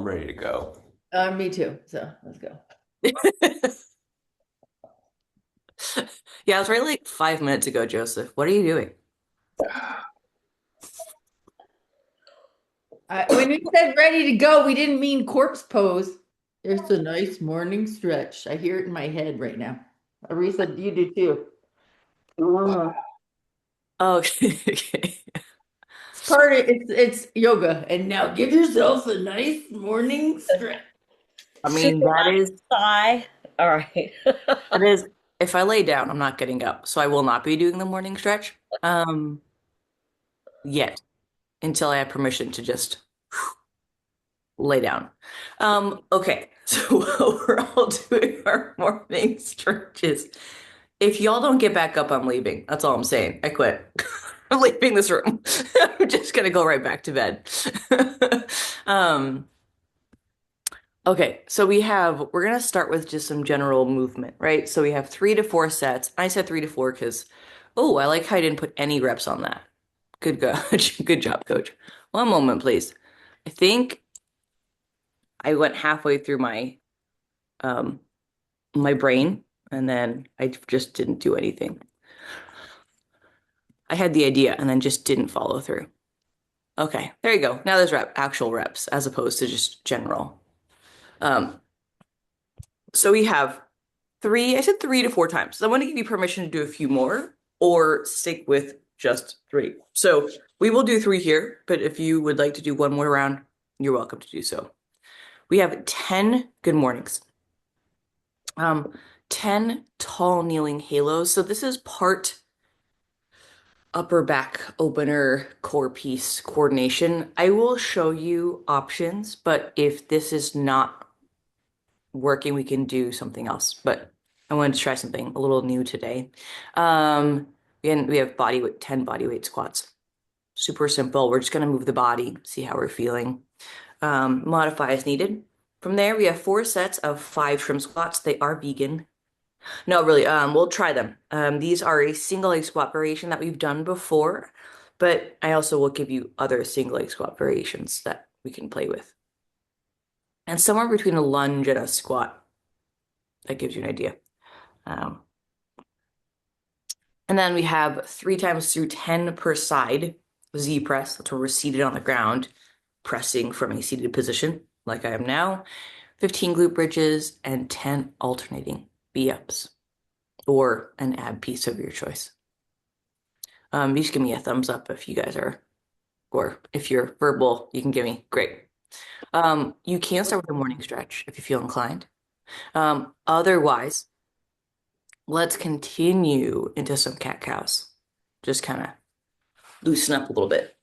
ready to go. Me too. So let's go. Yeah, I was right like 5 minutes ago, Joseph. What are you doing? When we said ready to go, we didn't mean corpse pose. It's a nice morning stretch. I hear it in my head right now. Arisa, you do too. Oh, okay. It's part of it's yoga. And now give yourself a nice morning stretch. I mean, Super nice thigh. All right. that is, if I lay down, I'm not getting up. So I will not be doing the morning stretch. Yet, until I have permission to just lay down. Okay. So we're all doing our morning stretches. If y'all don't get back up, I'm leaving. That's all I'm saying. I quit. I'm leaving this room. I'm just gonna go right back to bed. Um, okay, so we're gonna start with just some general movement, right? So we have 3 to 4 sets. I said 3 to 4 because, oh, I like how I didn't put any reps on that. Good coach. Good job, coach. One moment, please. I think I went halfway through um my brain and then I just didn't do anything. I had the idea and then just didn't follow through. Okay, there you go. Now there's actual reps as opposed to just general. Um, so we have I said 3 to 4 times. So I want to give you permission to do a few more or stick with just 3. So we will do 3 here, but if you would like to do one more round, you're welcome to do so. We have 10 good mornings. 10 tall kneeling halos. So this is part upper back opener core piece coordination. I will show you options, but if this is not working, we can do something else. But I wanted to try something a little new today. And we have 10 body weight squats. Super simple. We're just going to move the body, see how we're feeling. Modify as needed. From there, we have 4 sets of 5 shrimp squats. They are vegan. No, really, we'll try them. These are a single leg squat variation that we've done before, but I also will give you other single leg squat variations that we can play with. And somewhere between a lunge and a squat, that gives you an idea. And then we have 3 times through 10 per side Z press. That's where we're seated on the ground, pressing from a seated position, like I am now. 15 glute bridges and 10 alternating B-ups, or an ab piece of your choice. You just give me a thumbs up if you guys are, or if you're verbal, you can give me. Great. You can start with a morning stretch if you feel inclined. Otherwise, let's continue into some cat cows. Just kind of loosen up a little bit.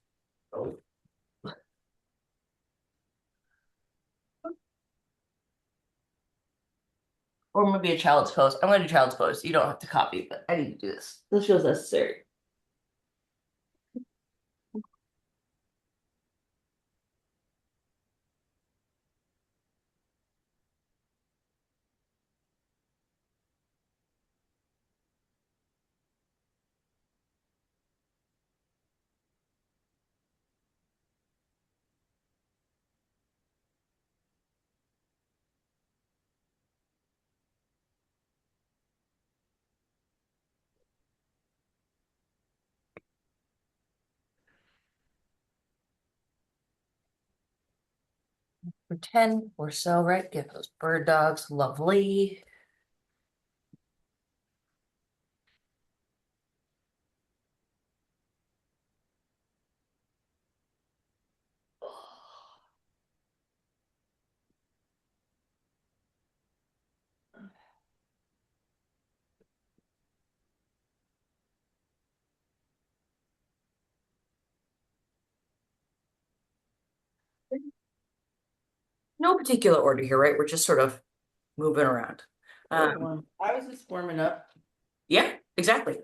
Or maybe a child's pose. I'm going to do child's pose. You don't have to copy, but I need to do this. This feels necessary. For 10 or so, right? Get those bird dogs. Lovely. No particular order here, right? We're just sort of moving around. I was just warming up. Yeah, exactly.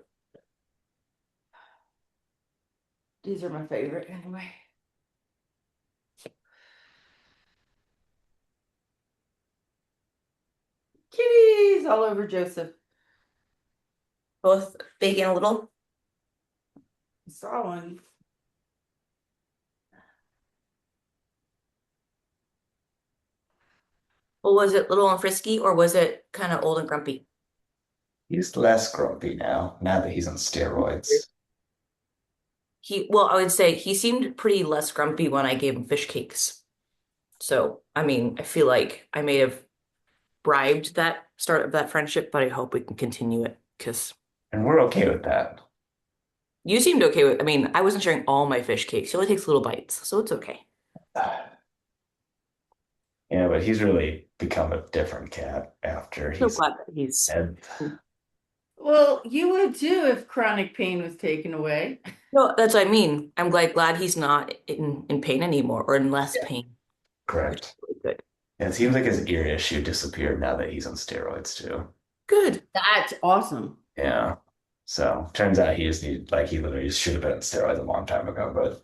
These are my favorite anyway. Kitties all over Joseph. Both big and little. I saw one. Well, was it little and frisky or was it kind of old and grumpy? He's less grumpy now that he's on steroids. Well, I would say he seemed pretty less grumpy when I gave him fish cakes. So, I mean, I feel like I may have bribed that start of that friendship, but I hope we can continue it because And we're okay with that. you seemed okay with, I mean, I wasn't sharing all my fish cakes. He only takes little bites, so it's okay. Yeah, but he's really become a different cat after So he's glad that he's had. Well, you would too if chronic pain was taken away. no, that's what I mean. I'm glad he's not in pain anymore or in less pain, which is Correct. really good. And it seems like his ear issue disappeared now that he's on steroids too. Good. That's awesome. Yeah. So turns out he just need like he literally just should have been on steroids a long time ago, but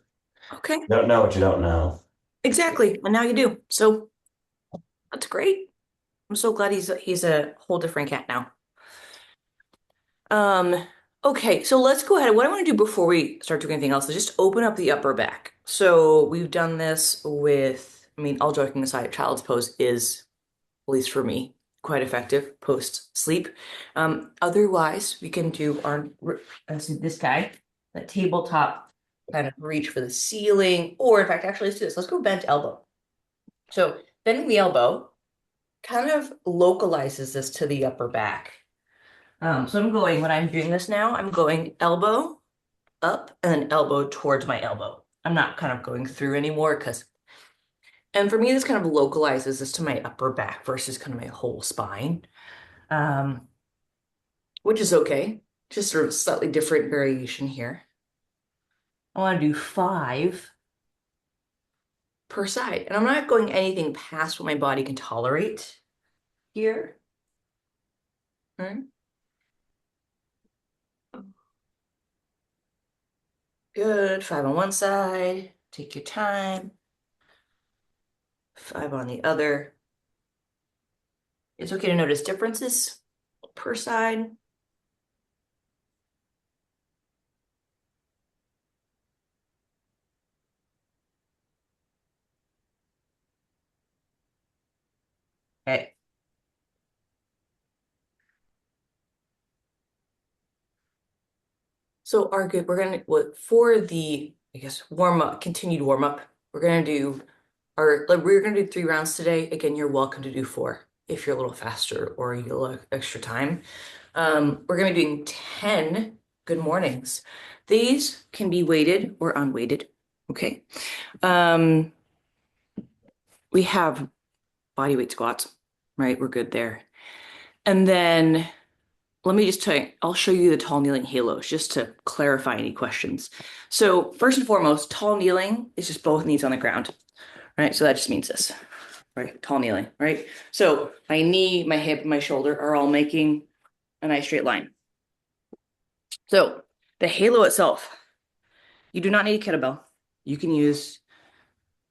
Okay. don't know what you don't know. Exactly. And now you do. So that's great. I'm so glad he's a whole different cat now. Um, okay, so let's go ahead. What I want to do before we start doing anything else is just open up the upper back. So we've done this with, I mean, all joking aside, child's pose is, at least for me, quite effective post sleep. Otherwise, we can do our, let's do this guy, that tabletop kind of reach for the ceiling, or in fact, actually, let's do this. Let's go bent elbow. So bending the elbow kind of localizes this to the upper back. So when I'm doing this now, I'm going elbow up and then elbow towards my elbow. I'm not kind of going through anymore and for me, this kind of localizes this to my upper back versus kind of my whole spine, um, which is okay. Just sort of slightly different variation here. I want to do 5 per side, and I'm not going anything past what my body can tolerate here. All right. Good. 5 on one side. Take your time. 5 on the other. It's okay to notice differences per side. Okay. So our good, we're gonna for the I guess warm up, continued warm up. We're gonna do we're gonna do 3 rounds today. Again, you're welcome to do 4 if you're a little faster or you like extra time. We're gonna be doing 10 good mornings. These can be weighted or unweighted. Okay. We have body weight squats, right? We're good there. And then let me just tell you, I'll show you the tall kneeling halos just to clarify any questions. So first and foremost, tall kneeling is just both knees on the ground, right? So that just means this, right? Tall kneeling, right? So my knee, my hip, my shoulder are all making a nice straight line. So the halo itself, you do not need a kettlebell. You can use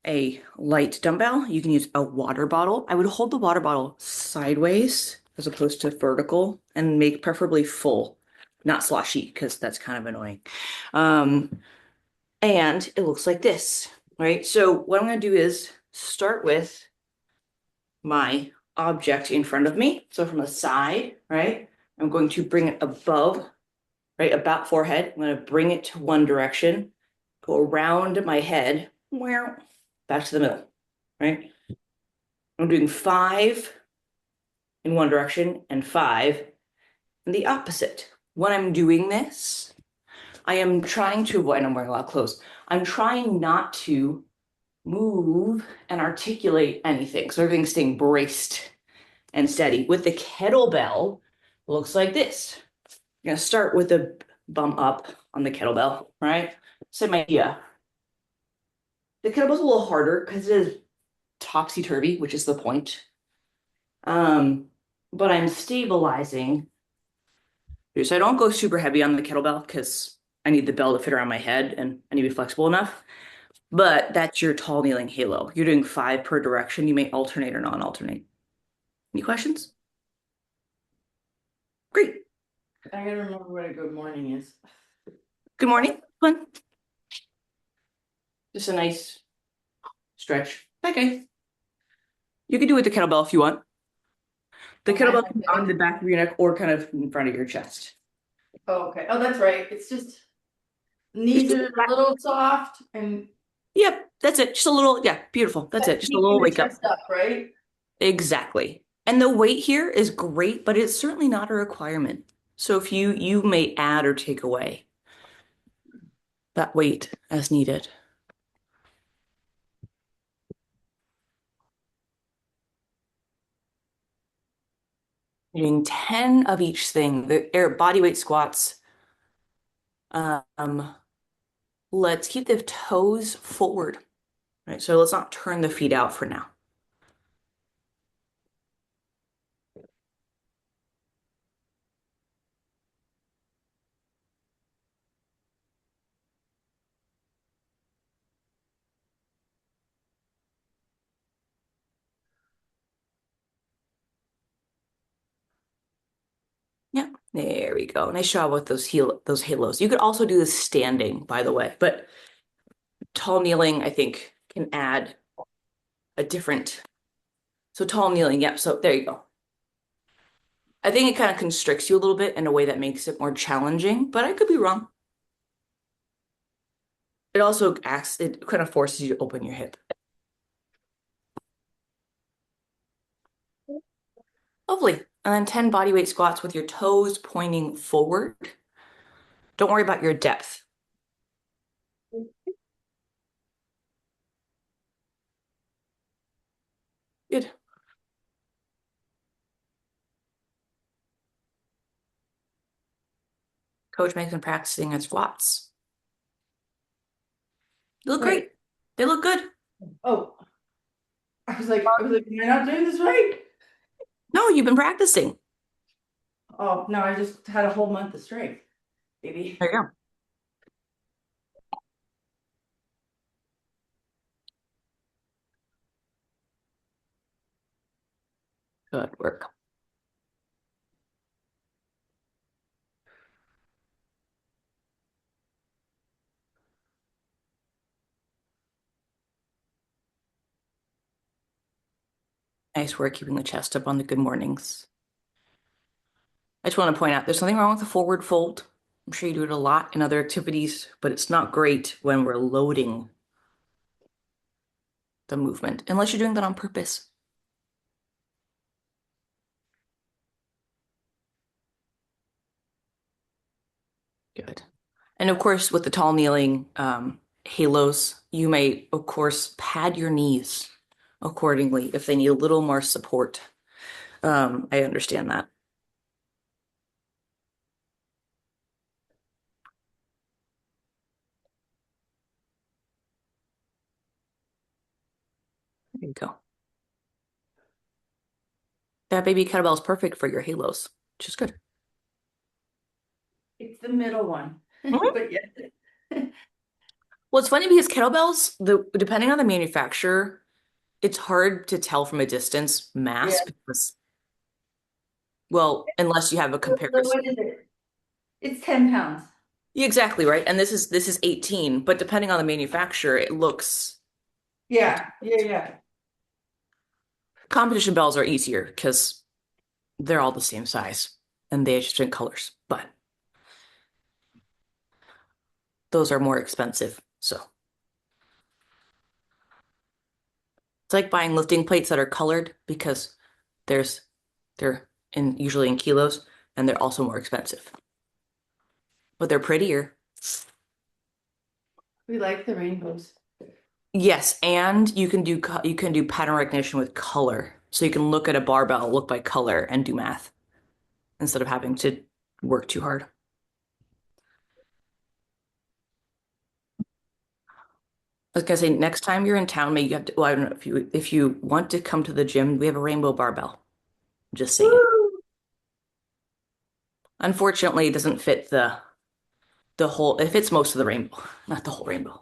a light dumbbell. You can use a water bottle. I would hold the water bottle sideways as opposed to vertical and make preferably full, not sloshy, because that's kind of annoying. And it looks like this, right? So what I'm going to do is start with my object in front of me. So from the side, right? I'm going to bring it above, right? About forehead. I'm going to bring it to one direction, go around my head, back to the middle, right? I'm doing 5 in one direction and 5 in the opposite. When I'm doing this, I am trying to avoid, and I'm wearing a lot of clothes, I'm trying not to move and articulate anything. So everything's staying braced and steady. With the kettlebell, it looks like this. You're gonna start with a bum up on the kettlebell, right? Same idea. The kettlebell's a little harder because it is topsy-turvy, which is the point. But I'm stabilizing. So I don't go super heavy on the kettlebell because I need the bell to fit around my head and I need to be flexible enough. But that's your tall kneeling halo. You're doing 5 per direction. You may alternate or non-alternate. Any questions? Great. I gotta remember what a good morning is. Good morning. Fun. Just a nice stretch. Okay. You can do it with the kettlebell if you want. The Behind kettlebell my can be on head. the back of your neck or kind of in front of your chest. Oh, okay. Oh, that's right. It's just Just knees keep are it a back. little soft and Yep, that's it. Just a little, yeah, beautiful. That's it. Just a keeping little the wake up. chest up, right? Exactly. And the weight here is great, but it's certainly not a requirement. So if you may add or take away that weight as needed. Doing 10 of each thing. The air body weight squats. Um, let's keep the toes forward. Right, so let's not turn the feet out for now. Yeah, there we go. Nice job with those halos. You could also do this standing, by the way, but tall kneeling, I think, can add a different. So tall kneeling, yep. So there you go. I think it kind of constricts you a little bit in a way that makes it more challenging, but I could be wrong. It kind of forces you to open your hip. Lovely. And then 10 body weight squats with your toes pointing forward. Don't worry about your depth. Good. Coach makes them practicing at squats. You look Wait. great. They look good. Oh, am I not doing this right? No, you've been practicing. Oh, no, I just had a whole month of strength, baby. There you go. Good work. Nice work keeping the chest up on the good mornings. I just want to point out there's nothing wrong with the forward fold. I'm sure you do it a lot in other activities, but it's not great when we're loading the movement, unless you're doing that on purpose. Good. And of course, with the tall kneeling halos, you may, of course, pad your knees accordingly if they need a little more support. I understand that. There you go. That baby kettlebell is perfect for your halos, which is good. It's the middle one. Mhm. But yeah. Well, it's funny because kettlebells, depending on the manufacturer, it's hard to tell from a distance Yeah. mass because, well, unless you have a So comparison. what is it? It's 10 pounds. Yeah, exactly, right. And this is 18, but depending on the manufacturer, it looks Yeah, yeah, yeah. competition bells are easier because they're all the same size and they just in colors, but those are more expensive. So it's like buying lifting plates that are colored because there's they're in usually in kilos and they're also more expensive, but they're prettier. We like the rainbows. Yes, and you can do pattern recognition with color. So you can look at a barbell, look by color, and do math instead of having to work too hard. I was gonna say next time you're in town, maybe you have to, well, I don't know if you want to come to the gym, we have a rainbow barbell. Just saying. Woo! Unfortunately, it doesn't fit the whole, it fits most of the rainbow, not the whole rainbow.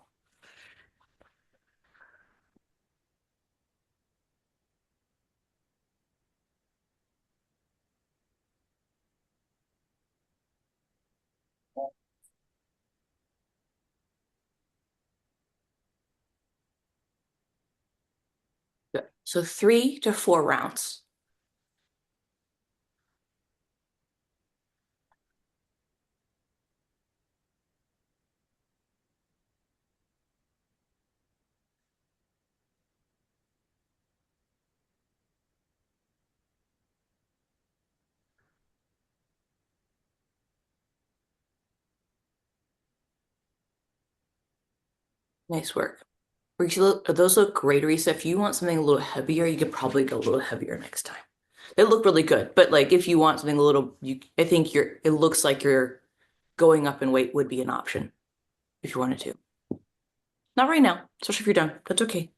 Good. So 3 to 4 rounds. Nice work. Those look great, Arisa. If you want something a little heavier, you could probably go a little heavier next time. They look really good, but like if you want something a little, I think it looks like you're going up in weight would be an option if you wanted to. Not right now, especially if you're done. That's okay.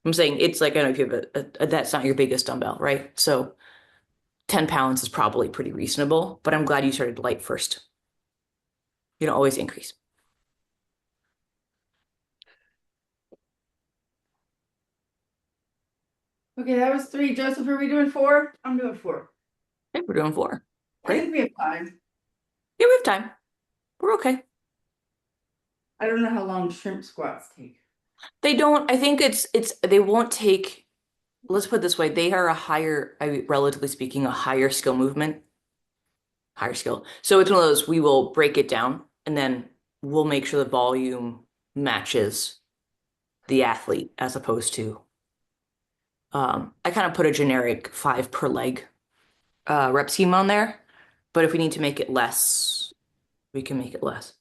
I'm saying it's like, I don't know if you have that's not your biggest dumbbell, right? So 10 pounds is probably pretty reasonable, but I'm glad you started light first. You don't always increase. Okay, that was 3. Joseph, are we doing 4? I'm doing 4. Okay, we're doing 4. I Great. think we have time. Yeah, we have time. We're okay. I don't know how long shrimp squats take. They don't, I think they won't take, let's put it this way, they are relatively speaking, a higher skill movement, higher skill. So it's one of those, we will break it down and then we'll make sure the volume matches the athlete as opposed to, I kind of put a generic 5 per leg rep scheme on there, but if we need to make it less, we can make it less.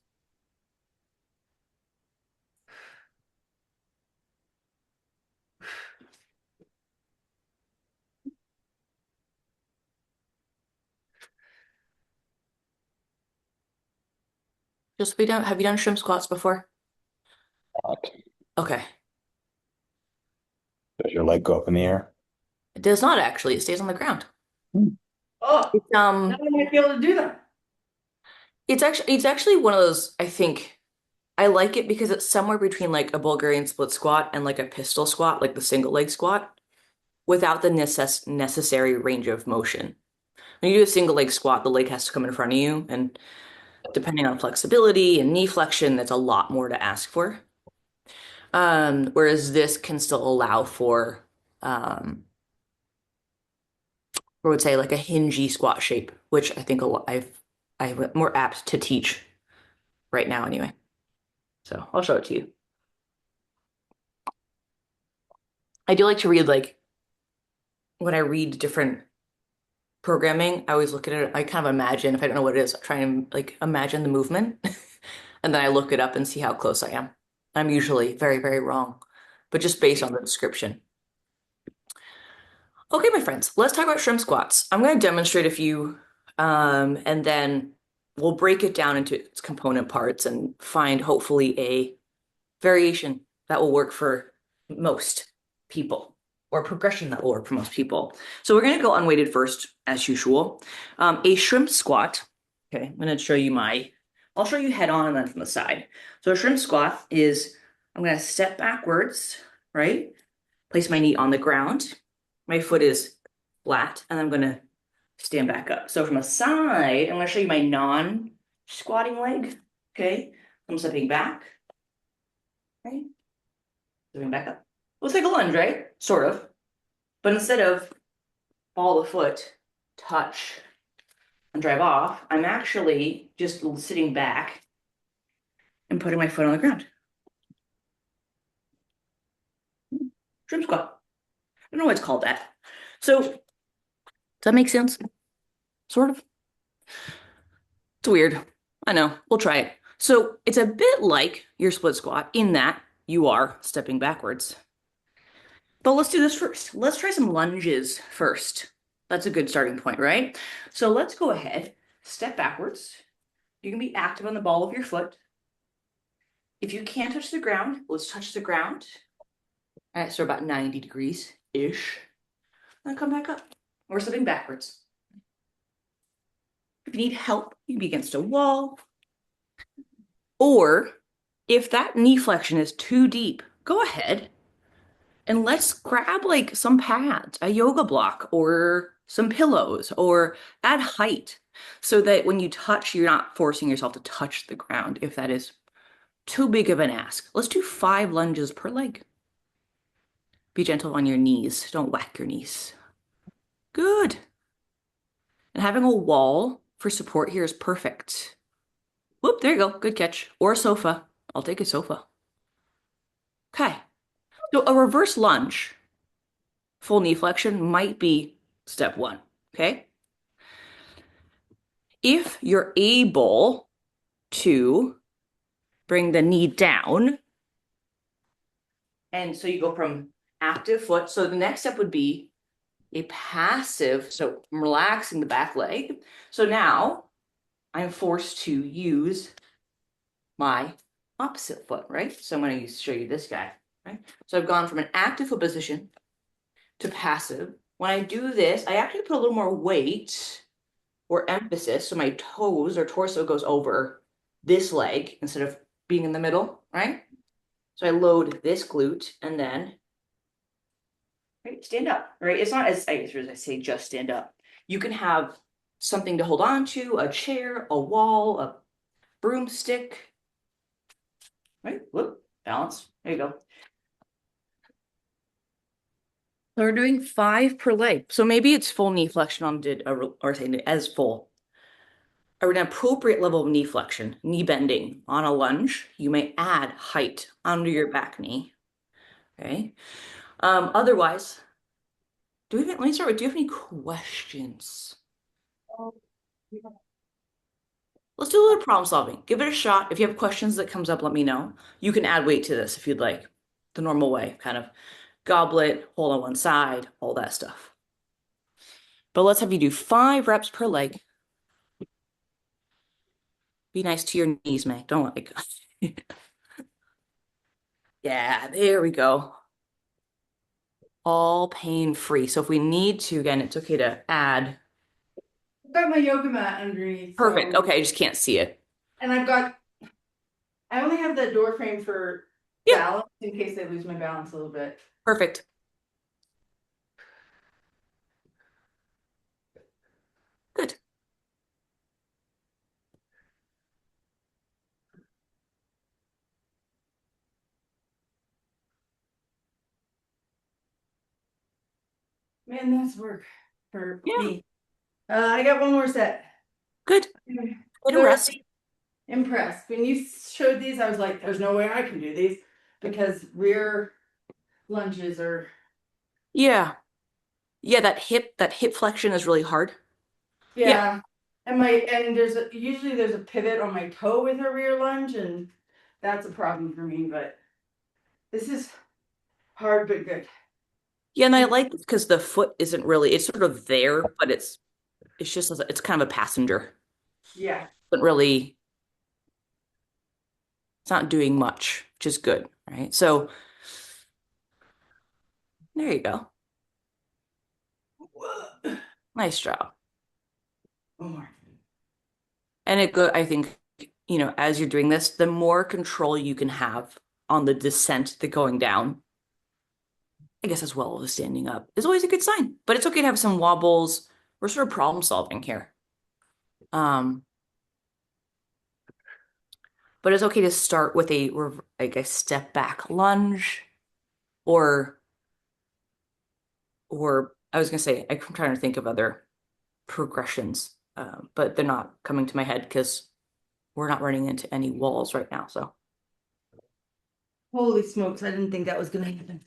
Have you done shrimp squats before? Okay. Does your leg go up in the air? It does not actually, it stays on the ground. Oh, It's, now I might be able to do that. it's actually one of those, I think I like it because it's somewhere between like a Bulgarian split squat and like a pistol squat, like the single leg squat, without the necessary range of motion. When you do a single leg squat, the leg has to come in front of you, and depending on flexibility and knee flexion, that's a lot more to ask for. Whereas this can still allow for, I would say like a hingy squat shape, which I think I'm more apt to teach right now anyway. So I'll show it to you. I do like to read like when I read different programming, I always look at it, I kind of imagine, if I don't know what it is, I try and like imagine the movement. And then I look it up and see how close I am. I'm usually very, very wrong, but just based on the description. Okay, my friends, let's talk about shrimp squats. I'm going to demonstrate a few, and then we'll break it down into its component parts and find hopefully a variation that will work for most people, or progression that will work for most people. So we're going to go unweighted first, as usual. A shrimp squat. Okay, I'm going to show you I'll show you head on and then from the side. So a shrimp squat is, I'm going to step backwards, right? Place my knee on the ground. My foot is flat, and I'm going to stand back up. So from the side, I'm going to show you my non-squatting leg. Okay, I'm stepping back. Right? Moving back up. Looks like a lunge, right? Sort of. But instead of ball the foot, touch, and drive off, I'm actually just sitting back and putting my foot on the ground. Shrimp squat. I don't know why it's called that. So, does that make sense? Sort of. It's weird. I know. We'll try it. So, it's a bit like your split squat in that you are stepping backwards. But let's do this first. Let's try some lunges first. That's a good starting point, right? So let's go ahead, step backwards. You can be active on the ball of your foot. If you can't touch the ground, let's touch the ground. All right, so about 90 degrees-ish. Then come back up. We're stepping backwards. If you need help, you can be against a wall. Or if that knee flexion is too deep, go ahead and let's grab like some pads, a yoga block, or some pillows, or add height so that when you touch, you're not forcing yourself to touch the ground if that is too big of an ask. Let's do 5 lunges per leg. Be gentle on your knees. Don't whack your knees. Good. And having a wall for support here is perfect. Whoop, there you go. Good catch. Or a sofa. I'll take a sofa. Okay. So a reverse lunge, full knee flexion might be step 1. Okay. If you're able to bring the knee down, And so you go from active foot. So the next step would be a passive. So I'm relaxing the back leg. So now I'm forced to use my opposite foot, right? So I'm going to show you this guy, right? So I've gone from an active foot position to passive. When I do this, I actually put a little more weight or emphasis. So my toes or torso goes over this leg instead of being in the middle, right? So I load this glute and then right, stand up, right? It's not as I say just stand up. You can have something to hold on to, a chair, a wall, a broomstick, right? Whoop, balance. There you go. So we're doing 5 per leg. So maybe it's full knee flexion on or say as full. Or an appropriate level of knee flexion, knee bending on a lunge. You may add height under your back knee. Okay. Otherwise, let me start with, do you have any questions? Let's do a little problem solving. Give it a shot. If you have questions that comes up, let me know. You can add weight to this if you'd like. The normal way, kind of goblet, hold on one side, all that stuff. But let's have you do 5 reps per leg. Be nice to your knees, Meg. Don't let it go. Yeah, there we go. All pain-free. So if we need to, again, it's okay to add. I've got my yoga mat underneath. Perfect. So, Okay, I just can't see it. and I only have the door frame for Yeah, balance in case I lose my balance a little bit. perfect. Good. Man, that's work for Yeah, me. I got one more set. good. Way to rest. Thoroughly impressed. When you showed these, I was like, there's no way I can do these because rear lunges are, Yeah. Yeah, that hip flexion is really hard. Yeah. yeah. And usually there's a pivot on my toe with a rear lunge, and that's a problem for me, but this is hard but good. Yeah, and I like this because the foot isn't really, it's sort of there, but it's just it's kind of a passenger. Yeah. But really, it's not doing much, which is good, right? So there you go. Nice job. One more. And I think, as you're doing this, the more control you can have on the descent, the going down, I guess as well as standing up, is always a good sign. But it's okay to have some wobbles. We're sort of problem solving here. But it's okay to start with like a step back lunge, or I was gonna say, I'm trying to think of other progressions, but they're not coming to my head because we're not running into any walls right now. So Holy smokes, I didn't think that was gonna happen.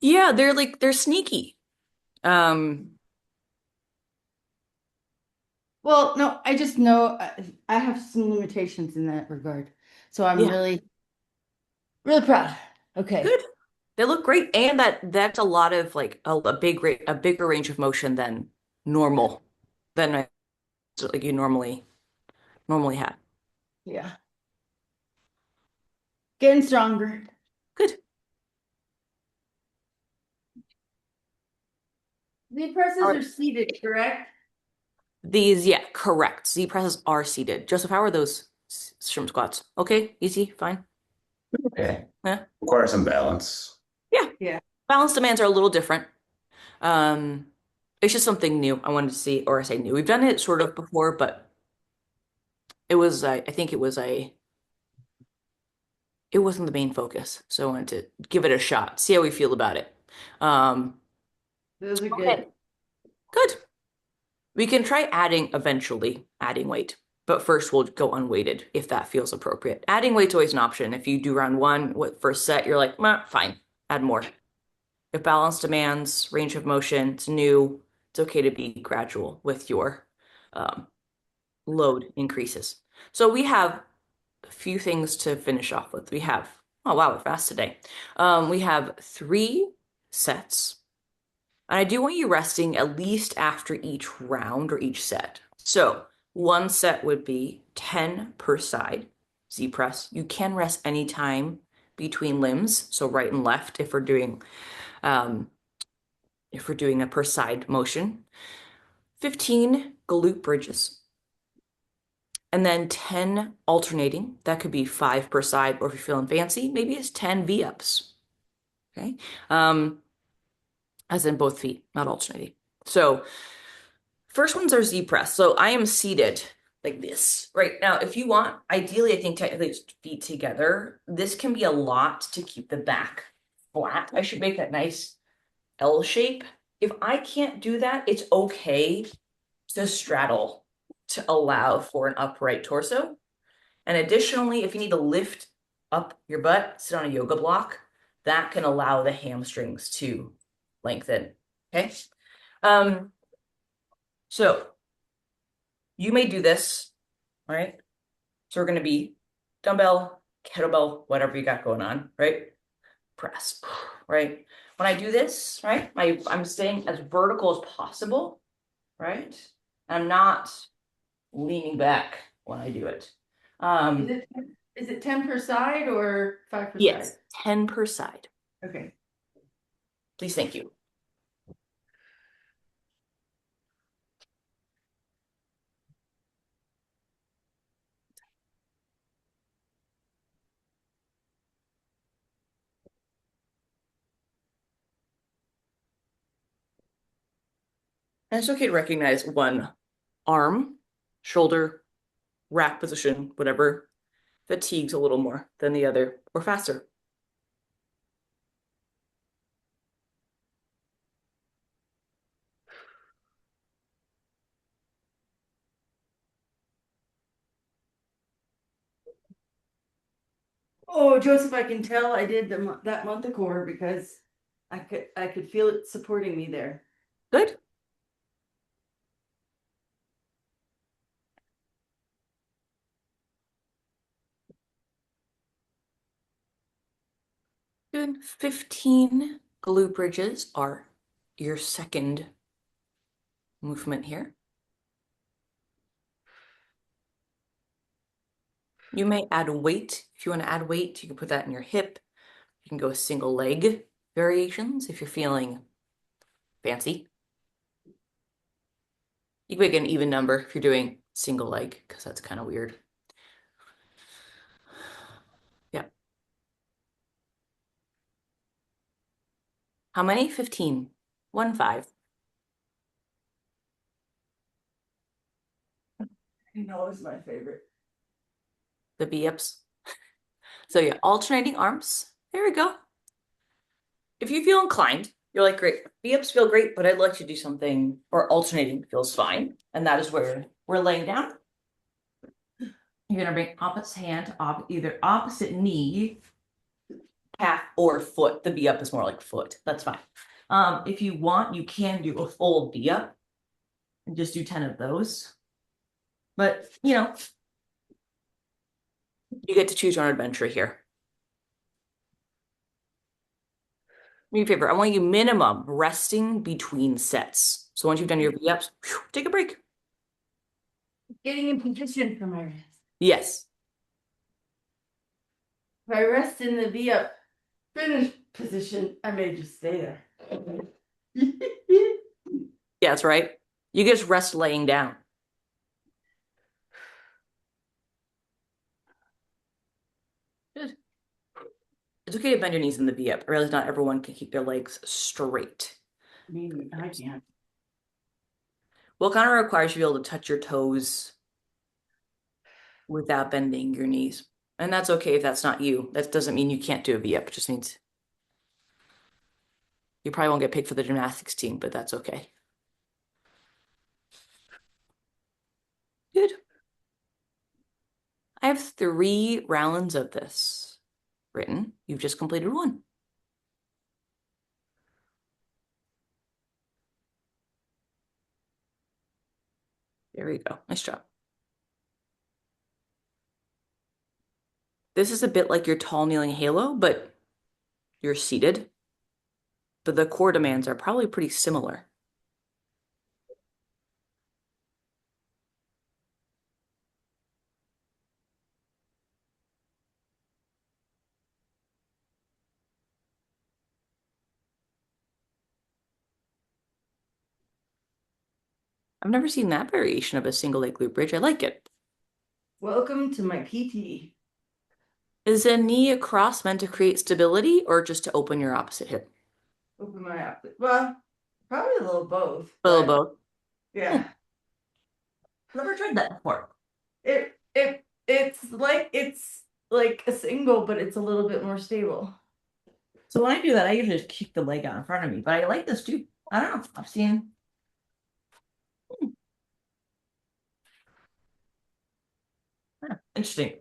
yeah, they're sneaky. Um, Well, no, I just know I have some limitations in that regard. So I'm yeah, really, really proud. Okay. good. They look great, and that's a lot of like a bigger range of motion than normal, than like you normally have. Yeah. Getting stronger. Good. The All presses right. are seated, correct? These, yeah, correct. Z presses are seated. Joseph, how are those shrimp squats? Okay, easy, fine. Okay. Yeah, Require some balance. yeah. Yeah. Balance demands are a little different. Um, it's just something new I wanted to see, or I say new. We've done it sort of before, but I think it wasn't the main focus. So I wanted to give it a shot, see how we feel about it. Um, Those are okay, good. good. We can try eventually adding weight, but first we'll go unweighted if that feels appropriate. Adding weight's always an option. If you do round one, first set, you're like, fine, add more. If balance demands range of motion, it's new, it's okay to be gradual with your um, load increases. So we have a few things to finish off with. We have Oh, wow, we're fast today. We have 3 sets. And I do want you resting at least after each round or each set. So 1 set would be 10 per side, Z press. You can rest anytime between limbs, so right and left um, if we're doing a per side motion. 15 glute bridges. And then 10 alternating. That could be 5 per side, or if you're feeling fancy, maybe it's 10 V-ups. Okay. As in both feet, not alternating. So first ones are Z press. So I am seated like this right now. If you want, ideally, I think technically it's feet together. This can be a lot to keep the back flat. I should make that nice L shape. If I can't do that, it's okay to straddle to allow for an upright torso. And additionally, if you need to lift up your butt, sit on a yoga block, that can allow the hamstrings to lengthen. Okay. So you may do this, right? So we're going to be dumbbell, kettlebell, whatever you got going on, right? Press, right? When I do this, right, I'm staying as vertical as possible, right? I'm not leaning back when I do it. Is it is it 10 per side or 5 per Yes, side? 10 per side. Okay. Please, thank you. And it's okay to recognize one arm, shoulder, rack position, whatever, fatigues a little more than the other or faster. Oh, Joseph, I can tell I did that month of core because I could feel it supporting me there. Good. Good. 15 glute bridges are your second movement here. You may add weight. If you want to add weight, you can put that in your hip. You can go single leg variations if you're feeling fancy. You can make an even number if you're doing single leg, because that's kind of weird. Yeah. How many? 15. 1, 5. You know, it's my favorite. The V-ups. So yeah, alternating arms. There we go. If you feel inclined, you're like, great, V-ups feel great, but I'd like to do something, or alternating feels fine. And that is where we're laying down. You're gonna bring opposite hand, either opposite knee, calf, or foot. The V-up is more like foot. That's fine. If you want, you can do a full V-up and just do 10 of those. But, you get to choose your own adventure here. Do me a favor, I want you minimum resting between sets. So once you've done your V-ups, take a break. Getting in position for my rest. Yes. If I rest in the V up finish position, I may just stay there. Yeah, that's right. You just rest laying down. Good. It's okay to bend your knees in the V-up. I realize not everyone can keep their legs straight. Maybe I can't. Well, it kind of requires you to be able to touch your toes without bending your knees. And that's okay if that's not you. That doesn't mean you can't do a V-up. It just means you probably won't get picked for the gymnastics team, but that's okay. Good. I have 3 rounds of this written. You've just completed 1. There we go. Nice job. This is a bit like your tall kneeling halo, but you're seated. But the core demands are probably pretty similar. I've never seen that variation of a single leg glute bridge. I like it. Welcome to my PT. Is a knee across meant to create stability or just to open your opposite hip? Open my app. Well, probably a little both, A little but both. yeah. Never tried that before. It's like a single, but it's a little bit more stable. So when I do that, I usually just kick the leg out in front of me. But I like this too. I don't know. I've seen. Interesting.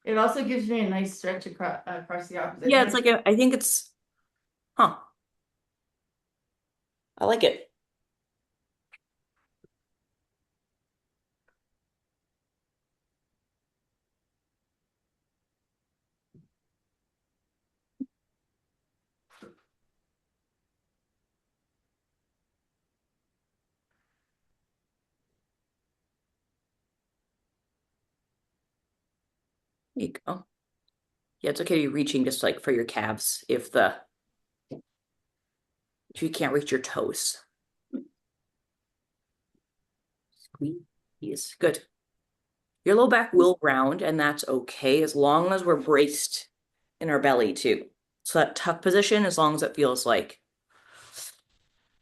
It also gives me a nice stretch across the opposite Yeah, it's hip. like I think it's, huh. I like it. There you go. Yeah, it's okay to be reaching just like for your calves if you can't reach your toes. Squeeze. Good. Your low back will round, and that's okay as long as we're braced in our belly too. So that tuck position, as long as it feels like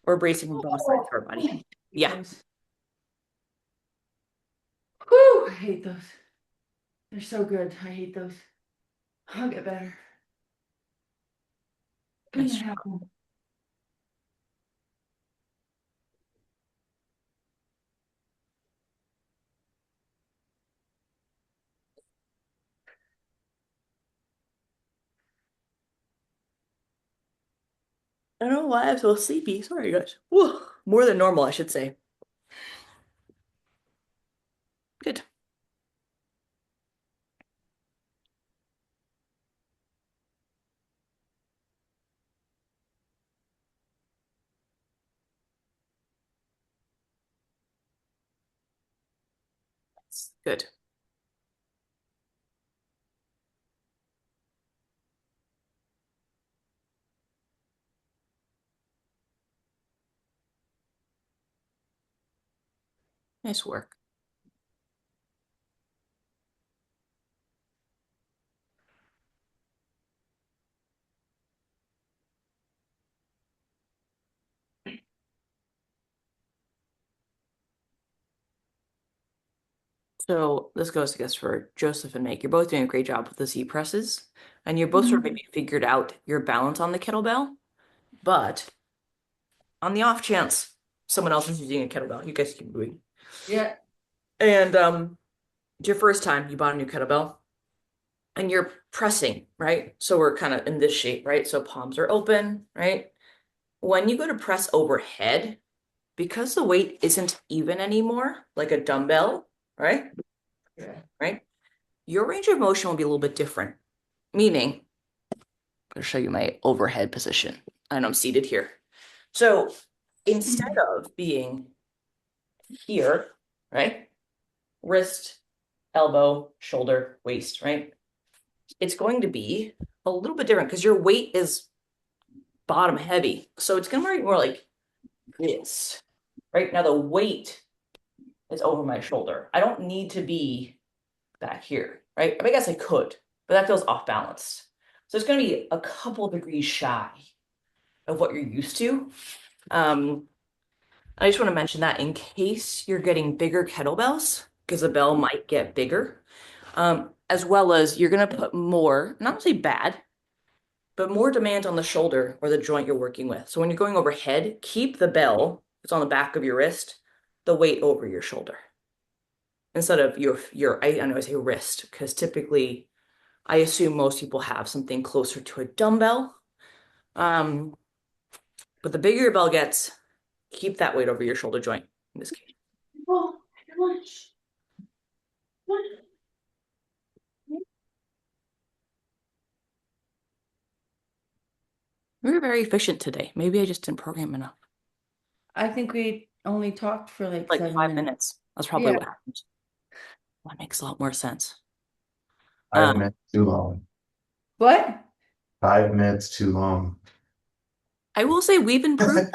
we're bracing from both sides of our body. Yeah. Whew, I hate those. They're so good. I hate those. I'll get better. Gonna Nice. happen. I don't know why I'm so sleepy. Sorry, guys. Whew. More than normal, I should say. Good. Good. Nice work. So this goes, I guess, for Joseph and Meg. You're both doing a great job with the Z presses, and you're both sort of maybe figured out your balance on the kettlebell. But on the off chance someone else is using a kettlebell, you guys keep moving. Yeah. And it's your first time you bought a new kettlebell, and you're pressing, right? So we're kind of in this shape, right? So palms are open, right? When you go to press overhead, because the weight isn't even anymore, like a dumbbell, right? Yeah. Right? Your range of motion will be a little bit different. Meaning, I'm going to show you my overhead position. And I'm seated here. So instead of being here, right? Wrist, elbow, shoulder, waist, right? It's going to be a little bit different because your weight is bottom heavy. So it's going to be more like this, right? Now the weight is over my shoulder. I don't need to be back here, right? I guess I could, but that feels off balance. So it's going to be a couple degrees shy of what you're used to. I just want to mention that in case you're getting bigger kettlebells, because the bell might get bigger, as well as you're going to put more, not say bad, but more demand on the shoulder or the joint you're working with. So when you're going overhead, keep the bell, it's on the back of your wrist, the weight over your shoulder instead of I know I say wrist because typically I assume most people have something closer to a dumbbell. Um, but the bigger your bell gets, keep that weight over your shoulder joint in this case. Oh, lunch. We were very efficient today. Maybe I just didn't program enough. I think we only talked for like Like 7 5 minutes. minutes. That's probably Yeah. what happened. That makes a lot more sense. 5 minutes too long. What? 5 minutes too long. I will say we've improved.